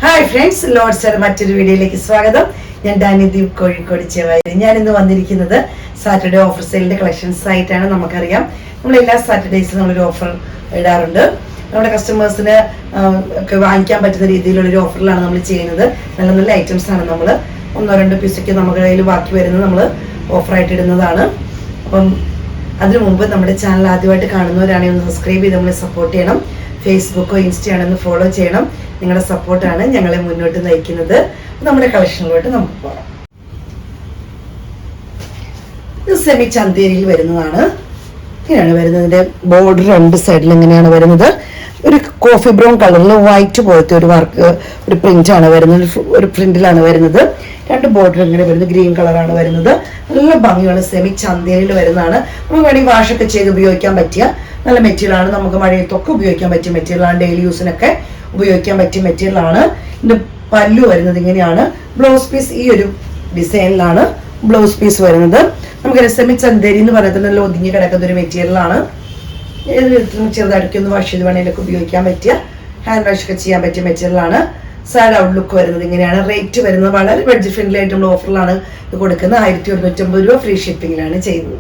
Hi friends, lords മറ്റൊരു വീഡിയോയിലേക്ക് സ്വാഗതം. ഞാൻ ഡാനിദീപ് കോഴിക്കോട് ചെവായി. ഞാൻ ഇന്ന് വന്നിരിക്കുന്നത് സാറ്റർഡേ ഓഫർ സെയിലിന്റെ കളക്ഷൻസ് ആയിട്ടാണ്. നമുക്കറിയാം, നമ്മൾ എല്ലാ സാറ്റർഡേയ്സും നമ്മളൊരു ഓഫർ ഇടാറുണ്ട്. നമ്മുടെ കസ്റ്റമേഴ്സിന് ഒക്കെ വാങ്ങിക്കാൻ പറ്റുന്ന രീതിയിലുള്ളൊരു ഓഫറിലാണ് നമ്മൾ ചെയ്യുന്നത്. നല്ല നല്ല ഐറ്റംസ് ആണ് നമ്മൾ ഒന്നോ രണ്ടോ പീസൊക്കെ നമ്മുടെ കയ്യിൽ ബാക്കി വരുന്നത് നമ്മൾ ഓഫറായിട്ട് ഇടുന്നതാണ്. അപ്പം അതിനു മുമ്പ് നമ്മുടെ ചാനൽ ആദ്യമായിട്ട് കാണുന്നവരാണെങ്കിൽ ഒന്ന് സബ്സ്ക്രൈബ് ചെയ്ത് നമ്മളെ സപ്പോർട്ട് ചെയ്യണം. ഫേസ്ബുക്കോ ഇൻസ്റ്റയാണോ ഒന്ന് ഫോളോ ചെയ്യണം. നിങ്ങളുടെ സപ്പോർട്ടാണ് ഞങ്ങളെ മുന്നോട്ട് നയിക്കുന്നത്. നമ്മുടെ കളക്ഷനിലോട്ട് നമുക്ക് പോകാം. ഇത് സെമി ചന്തേരിയിൽ വരുന്നതാണ്. ഇങ്ങനെയാണ് വരുന്നതിന്റെ ബോർഡർ രണ്ട് സൈഡിൽ ഇങ്ങനെയാണ് വരുന്നത്. ഒരു കോഫി ബ്രൗൺ കളറിൽ വൈറ്റ് പോലത്തെ ഒരു വർക്ക്, ഒരു പ്രിന്റ് ആണ് വരുന്നത്. ഒരു പ്രിന്റിലാണ് വരുന്നത്. രണ്ട് ബോർഡർ ഇങ്ങനെ വരുന്നത് ഗ്രീൻ കളറാണ് വരുന്നത്. നല്ല ഭംഗിയുള്ള സെമി ചന്തേരിയിൽ വരുന്നതാണ്. നമുക്ക് വേണമെങ്കിൽ വാഷൊക്കെ ചെയ്ത് ഉപയോഗിക്കാൻ പറ്റിയ നല്ല മെറ്റീരിയലാണ്. നമുക്ക് മഴയത്തൊക്കെ ഉപയോഗിക്കാൻ പറ്റിയ മെറ്റീരിയലാണ്. ഡെയിലി യൂസിനൊക്കെ ഉപയോഗിക്കാൻ പറ്റിയ മെറ്റീരിയലാണ്. ഇതിന്റെ പല്ലു വരുന്നത് ഇങ്ങനെയാണ്. ബ്ലൗസ് പീസ് ഈ ഒരു ഡിസൈനിലാണ് ബ്ലൗസ് പീസ് വരുന്നത്. നമുക്ക് സെമി ചന്തേരി എന്ന് പറയുന്നത് നല്ല ഒതുങ്ങി കിടക്കുന്ന ഒരു മെറ്റീരിയലാണ്. ഏത് വിധത്തിലും ചെറുതായിട്ട് ഒന്ന് വാഷ് ചെയ്ത് വേണമെങ്കിലൊക്കെ ഉപയോഗിക്കാൻ പറ്റിയ, ഹാൻഡ് വാഷ് ഒക്കെ ചെയ്യാൻ പറ്റിയ മെറ്റീരിയലാണ്. സാഡ് ഔട്ട്ലുക്ക് വരുന്നത് ഇങ്ങനെയാണ്. റേറ്റ് വരുന്നത് വളരെ ബഡ്ജറ്റ് ഫ്രണ്ട്ലി ആയിട്ടുള്ള ഓഫറിലാണ് ഇത് കൊടുക്കുന്നത്. 1150 രൂപ ഫ്രീ ഷിപ്പിംഗിലാണ് ചെയ്യുന്നത്.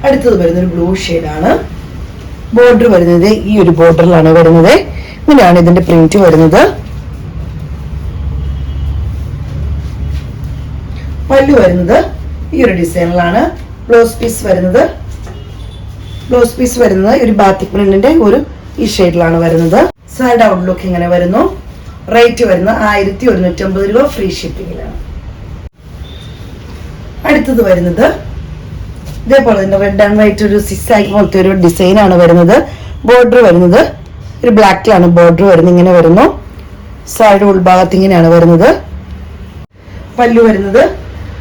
അടുത്തത് വരുന്നത് ഒരു ബ്ലൂ ഷെയ്ഡാണ്. ബോർഡർ വരുന്നത് ഈ ഒരു ബോർഡറിലാണ് വരുന്നത്. ഇങ്ങനെയാണ് ഇതിന്റെ പ്രിന്റ് വരുന്നത്. പല്ലു വരുന്നത് ഈ ഒരു ഡിസൈനിലാണ്. ബ്ലൗസ് പീസ് വരുന്നത് ഒരു ബാത്തിക് പ്രിന്റിന്റെ ഒരു ഈ ഷെയ്ഡിലാണ് വരുന്നത്. സൈഡ് ഔട്ട്ലുക്ക് ഇങ്ങനെ വരുന്നു. റേറ്റ് വരുന്നത് 1150 രൂപ ഫ്രീ ഷിപ്പിംഗിലാണ്. അടുത്തത് വരുന്നത് ഇതേപോലെ തന്നെ റെഡ് ആൻഡ് വൈറ്റ് ഒരു സിക്സാക് പോലത്തെ ഒരു ഡിസൈൻ ആണ് വരുന്നത്. ബോർഡർ വരുന്നത് ഒരു ബ്ലാക്കിലാണ് ബോർഡർ വരുന്നത്. ഇങ്ങനെ വരുന്നു. സൈഡ് ഉൾഭാഗത്ത് ഇങ്ങനെയാണ് വരുന്നത്. പല്ലു വരുന്നത്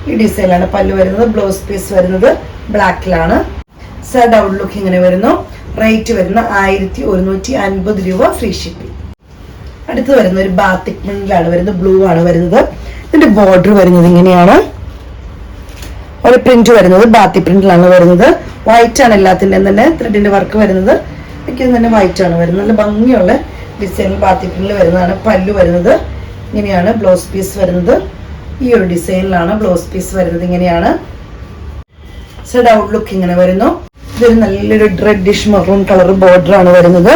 ഈ ഡിസൈനിലാണ് പല്ലു വരുന്നത്. ബ്ലൗസ് പീസ് വരുന്നത് ബ്ലാക്കിലാണ്. സൈഡ് ഔട്ട്ലുക്ക് ഇങ്ങനെ വരുന്നു. റേറ്റ് വരുന്ന 1150 രൂപ ഫ്രീ ഷിപ്പിംഗ്. അടുത്ത് വരുന്ന ഒരു ബാത്തിക് പ്രിന്റിലാണ് വരുന്നത്. ബ്ലൂ ആണ് വരുന്നത്. ഇതിന്റെ ബോർഡർ വരുന്നത് ഇങ്ങനെയാണ്. ഒരു പ്രിന്റ് വരുന്നത് ബാത്തി പ്രിന്റിലാണ് വരുന്നത്. വൈറ്റ് ആണ് എല്ലാത്തിൻ്റെയും തന്നെ ത്രെഡിന്റെ വർക്ക് വരുന്നത്. മിക്കതും തന്നെ വൈറ്റ് ആണ് വരുന്നത്. നല്ല ഭംഗിയുള്ള ഡിസൈനിൽ ബാത്തി പ്രിന്റിൽ വരുന്നതാണ്. പല്ലു വരുന്നത് ഇങ്ങനെയാണ്. ബ്ലൗസ് പീസ് വരുന്നത് ഈ ഒരു ഡിസൈനിലാണ് ബ്ലൗസ് പീസ് വരുന്നത്. ഇങ്ങനെയാണ്. സൈഡ് ഔട്ട്ലുക്ക് ഇങ്ങനെ വരുന്നു. ഇതൊരു നല്ലൊരു റെഡിഷ് മെറൂൺ കളർ ബോർഡർ ആണ് വരുന്നത്.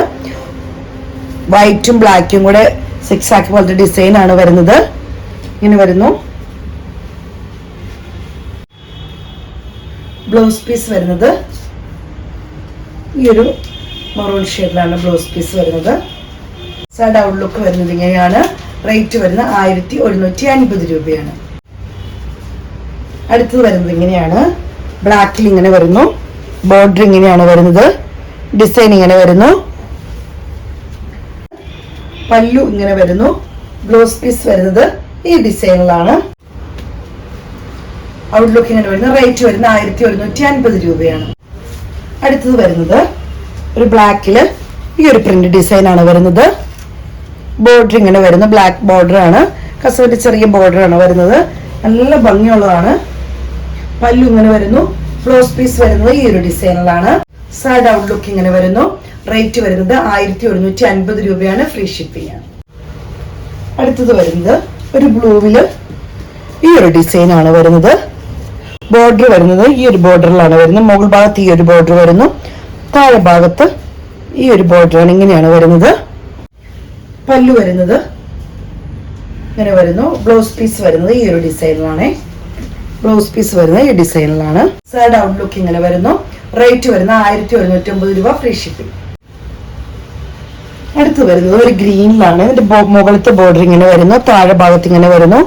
വൈറ്റും ബ്ലാക്കും കൂടെ സിക്സാക്ക് പോലത്തെ ഡിസൈൻ ആണ് വരുന്നത്. ഇങ്ങനെ വരുന്നു. ബ്ലൗസ് പീസ് വരുന്നത് ഈ ഒരു മെറൂൺ ഷെയ്ഡിലാണ് ബ്ലൗസ് പീസ് വരുന്നത്. സൈഡ് ഔട്ട്ലുക്ക് വരുന്നത് ഇങ്ങനെയാണ്. റേറ്റ് വരുന്നത് 1150 രൂപയാണ്. അടുത്തത് വരുന്നത് ഇങ്ങനെയാണ്. ബ്ലാക്കിൽ ഇങ്ങനെ വരുന്നു. ബോർഡർ ഇങ്ങനെയാണ് വരുന്നത്. ഡിസൈൻ ഇങ്ങനെ വരുന്നു. പല്ലു ഇങ്ങനെ വരുന്നു. ബ്ലൗസ് പീസ് വരുന്നത് ഈ ഡിസൈനിലാണ്. ഔട്ട്ലുക്ക് ഇങ്ങനെ വരുന്നത്. റേറ്റ് വരുന്നത് 1150 രൂപയാണ്. അടുത്തത് വരുന്നത് ഒരു ബ്ലാക്കില് ഈ ഒരു പ്രിന്റ് ഡിസൈൻ ആണ് വരുന്നത്. ബോർഡർ ഇങ്ങനെ വരുന്നു. ബ്ലാക്ക് ബോർഡർ ആണ്. കസവിന്റെ ചെറിയ ബോർഡർ ആണ് വരുന്നത്. നല്ല ഭംഗിയുള്ളതാണ്. പല്ലു ഇങ്ങനെ വരുന്നു. ബ്ലൗസ് പീസ് വരുന്നത് ഈ ഒരു ഡിസൈനിലാണ്. സൈഡ് ഔട്ട്ലുക്ക് ഇങ്ങനെ വരുന്നു. റേറ്റ് വരുന്നത് 1150 രൂപയാണ്. ഫ്രീ ഷിപ്പിംഗ് ആണ്. അടുത്തത് വരുന്നത് ഒരു ബ്ലൂവില് ഈ ഒരു ഡിസൈൻ ആണ് വരുന്നത്. ബോർഡർ വരുന്നത് ഈ ഒരു ബോർഡറിലാണ് വരുന്നത്. മുകൾ ഭാഗത്ത് ഈ ഒരു ബോർഡർ വരുന്നു. താഴെ ഭാഗത്ത് ഈ ഒരു ബോർഡറാണ്. ഇങ്ങനെയാണ് വരുന്നത്. പല്ലു വരുന്നത് ഇങ്ങനെ വരുന്നു. ബ്ലൗസ് പീസ് വരുന്നത് ഈ ഒരു ഡിസൈനിലാണ്. ബ്ലൗസ് പീസ് വരുന്നത് ഈ ഡിസൈനിലാണ്. സൈഡ് ഔട്ട്ലുക്ക് ഇങ്ങനെ വരുന്നു. റേറ്റ് വരുന്നത് 1150 രൂപ ഫ്രീ ഷിപ്പിംഗ്. അടുത്ത് വരുന്നത് ഒരു ഗ്രീനിലാണ്. ഇതിന്റെ മുകളിലത്തെ ബോർഡർ ഇങ്ങനെ വരുന്നു. താഴെ ഭാഗത്ത് ഇങ്ങനെ വരുന്നു.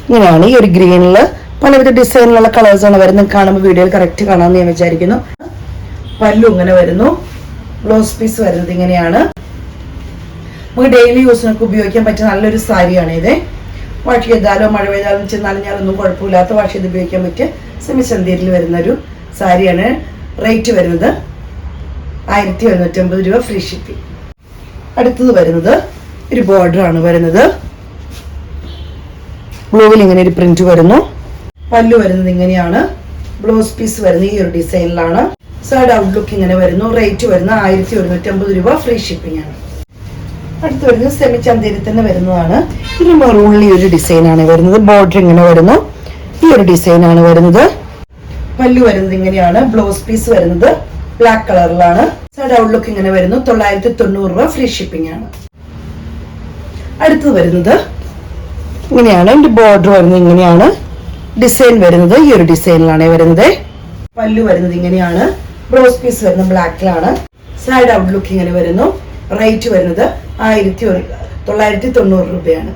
ഇങ്ങനെയാണ് ഈ ഒരു ഗ്രീനില് പലവിധ ഡിസൈനിലുള്ള കളേഴ്സ് ആണ് വരുന്നത്. കാണുമ്പോൾ വീഡിയോയിൽ കറക്റ്റ് കാണാമെന്ന് ഞാൻ വിചാരിക്കുന്നു. പല്ലു ഇങ്ങനെ വരുന്നു. ബ്ലൗസ് പീസ് വരുന്നത് ഇങ്ങനെയാണ്. നമുക്ക് ഡെയിലി യൂസിനൊക്കെ ഉപയോഗിക്കാൻ പറ്റിയ നല്ലൊരു സാരിയാണ് ഇത്. വാഷ് ചെയ്താലോ മഴ പെയ്താലോ ചെന്നാലും കുഴപ്പമില്ലാത്ത വാഷ് ചെയ്ത് ഉപയോഗിക്കാൻ പറ്റിയ സെമി ചന്തേരിയിൽ വരുന്ന ഒരു സാരിയാണ്. റേറ്റ് വരുന്നത് 1150 രൂപ ഫ്രീ ഷിപ്പിംഗ്. അടുത്തത് വരുന്നത് ഒരു ബോർഡർ ആണ് വരുന്നത്. ബ്ലൂവിൽ ഇങ്ങനെ ഒരു പ്രിന്റ് വരുന്നു. പല്ലു വരുന്നത് ഇങ്ങനെയാണ്. ബ്ലൗസ് പീസ് വരുന്നത് ഈ ഒരു ഡിസൈനിലാണ്. സൈഡ് ഔട്ട്ലുക്ക് ഇങ്ങനെ വരുന്നു. റേറ്റ് വരുന്നത് 1150 രൂപ ഫ്രീ ഷിപ്പിംഗ് ആണ്. അടുത്ത് വരുന്നത് സെമി ചന്തേരി തന്നെ വരുന്നതാണ്. ഇത് മെറൂണിൽ ഈ ഒരു ഡിസൈനാണ് വരുന്നത്. ബോർഡർ ഇങ്ങനെ വരുന്നു. ഈ ഒരു ഡിസൈനാണ് വരുന്നത്. പല്ലു വരുന്നത് ഇങ്ങനെയാണ്. ബ്ലൗസ് പീസ് വരുന്നത് ബ്ലാക്ക് കളറിലാണ്. സൈഡ് ഔട്ട്ലുക്ക് ഇങ്ങനെ വരുന്നു. 990 രൂപ, ഫ്രീ ഷിപ്പിംഗ് ആണ്. അടുത്തത് വരുന്നത് ഇങ്ങനെയാണ്. ഇതിന്റെ ബോർഡർ വരുന്നത് ഇങ്ങനെയാണ്. ഡിസൈൻ വരുന്നത് ഈ ഒരു ഡിസൈനിലാണ് വരുന്നത്. പല്ലു വരുന്നത് ഇങ്ങനെയാണ്. ബ്ലൗസ് പീസ് വരുന്നത് ബ്ലാക്കിലാണ്. സൈഡ് ഔട്ട്ലുക്ക് ഇങ്ങനെ വരുന്നു. റേറ്റ് വരുന്നത് 1990 രൂപയാണ്.